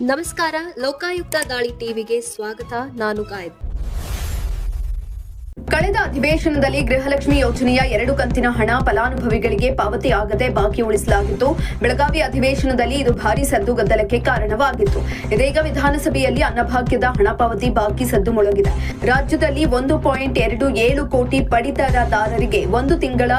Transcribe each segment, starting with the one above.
ನಮಸ್ಕಾರ. ಲೋಕಾಯುಕ್ತ ದಾಳಿ ಟಿವಿಗೆ ಸ್ವಾಗತ. ನಾನು ಗಾಯದ್. ಕಳೆದ ಅಧಿವೇಶನದಲ್ಲಿ ಗೃಹಲಕ್ಷ್ಮಿ ಯೋಜನೆಯ 2 ಕಂತಿನ ಹಣ ಫಲಾನುಭವಿಗಳಿಗೆ ಪಾವತಿಯಾಗದೆ ಬಾಕಿ ಉಳಿಸಲಾಗಿತ್ತು. ಬೆಳಗಾವಿ ಅಧಿವೇಶನದಲ್ಲಿ ಇದು ಭಾರೀ ಸದ್ದುಗದ್ದಲಕ್ಕೆ ಕಾರಣವಾಗಿತ್ತು. ಇದೀಗ ವಿಧಾನಸಭೆಯಲ್ಲಿ ಅನ್ನಭಾಗ್ಯದ ಹಣ ಪಾವತಿ ಬಾಕಿ ಸದ್ದು ಮೊಳಗಿದೆ. ರಾಜ್ಯದಲ್ಲಿ 1.27 ಕೋಟಿ ಪಡಿತರದಾರರಿಗೆ 1 ತಿಂಗಳ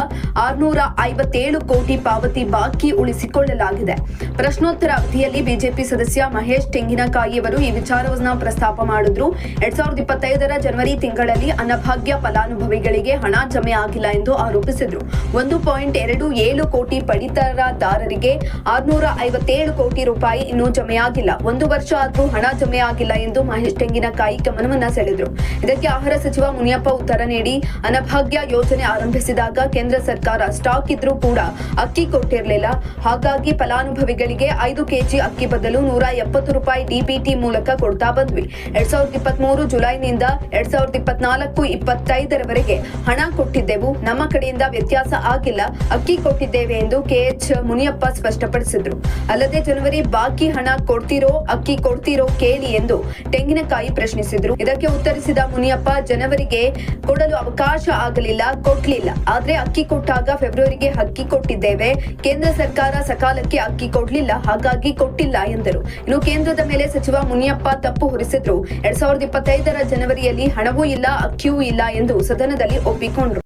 657 ಕೋಟಿ ಪಾವತಿ ಬಾಕಿ ಉಳಿಸಿಕೊಳ್ಳಲಾಗಿದೆ. ಪ್ರಶ್ನೋತ್ತರ ಅವಧಿಯಲ್ಲಿ ಬಿಜೆಪಿ ಸದಸ್ಯ ಮಹೇಶ್ ತೆಂಗಿನಕಾಯಿಯವರು ಈ ವಿಚಾರವನ್ನು ಪ್ರಸ್ತಾಪ ಮಾಡಿದ್ರು. 2025ರ ಜನವರಿ ತಿಂಗಳಲ್ಲಿ ಅನ್ನಭಾಗ್ಯ ಫಲಾನುಭವಿಗಳಿಗೆ ಹಣ ಜಮೆ ಆಗಿಲ್ಲ ಎಂದು ಆರೋಪಿಸಿದರು. 1.27 ಕೋಟಿ ಪಡಿತರದಾರರಿಗೆ 657 ಕೋಟಿ ರೂಪಾಯಿ ಇನ್ನೂ ಜಮೆಯಾಗಿಲ್ಲ. 1 ವರ್ಷ ಆದರೂ ಹಣ ಜಮೆಯಾಗಿಲ್ಲ ಎಂದು ಮಹೇಶ್ ತೆಂಗಿನಕಾಯಿ ಗಮನವನ್ನ ಸೆಳೆದರು. ಇದಕ್ಕೆ ಆಹಾರ ಸಚಿವ ಮುನಿಯಪ್ಪ ಉತ್ತರ ನೀಡಿ, ಅನ್ನಭಾಗ್ಯ ಯೋಜನೆ ಆರಂಭಿಸಿದಾಗ ಕೇಂದ್ರ ಸರ್ಕಾರ ಸ್ಟಾಕ್ ಇದ್ರೂ ಕೂಡ ಅಕ್ಕಿ ಕೊಟ್ಟಿರಲಿಲ್ಲ. ಹಾಗಾಗಿ ಫಲಾನುಭವಿಗಳಿಗೆ 5 ಕೆಜಿ ಅಕ್ಕಿ ಬದಲು 170 ರೂಪಾಯಿ ಡಿಬಿಟಿ ಮೂಲಕ ಕೊಡ್ತಾ ಬಂದ್ವಿ. 2023 ಜುಲೈನಿಂದ 2024-25ರವರೆಗೆ ಹಣ ಕೊಟ್ಟಿದ್ದೆವು. ನಮ್ಮ ಕಡೆಯಿಂದ ವ್ಯತ್ಯಾಸ ಆಗಿಲ್ಲ, ಅಕ್ಕಿ ಕೊಟ್ಟಿದ್ದೇವೆ ಎಂದು ಕೆಎಚ್ ಮುನಿಯಪ್ಪ ಸ್ಪಷ್ಟಪಡಿಸಿದ್ರು. ಅಲ್ಲದೆ ಜನವರಿ ಬಾಕಿ ಹಣ ಕೊಡ್ತಿರೋ ಅಕ್ಕಿ ಕೊಡ್ತಿರೋ ಕೇಳಿ ಎಂದು ತೆಂಗಿನಕಾಯಿ ಪ್ರಶ್ನಿಸಿದ್ರು. ಇದಕ್ಕೆ ಉತ್ತರಿಸಿದ ಮುನಿಯಪ್ಪ, ಜನವರಿಗೆ ಕೊಡಲು ಅವಕಾಶ ಆಗಲಿಲ್ಲ, ಕೊಡ್ಲಿಲ್ಲ. ಆದ್ರೆ ಅಕ್ಕಿ ಕೊಟ್ಟಾಗ ಫೆಬ್ರವರಿಗೆ ಅಕ್ಕಿ ಕೊಟ್ಟಿದ್ದೇವೆ. ಕೇಂದ್ರ ಸರ್ಕಾರ ಸಕಾಲಕ್ಕೆ ಅಕ್ಕಿ ಕೊಡ್ಲಿಲ್ಲ, ಹಾಗಾಗಿ ಕೊಟ್ಟಿಲ್ಲ ಎಂದರು. ಇನ್ನು ಕೇಂದ್ರದ ಮೇಲೆ ಸಚಿವ ಮುನಿಯಪ್ಪ ತಪ್ಪು ಹೊರಿಸಿದ್ರು. 2025ರ ಜನವರಿಯಲ್ಲಿ ಹಣವೂ ಇಲ್ಲ, ಅಕ್ಕಿಯೂ ಇಲ್ಲ ಎಂದು ಸದನದಲ್ಲಿ ಒಪ್ಪಿಕೊಂಡ್ರು.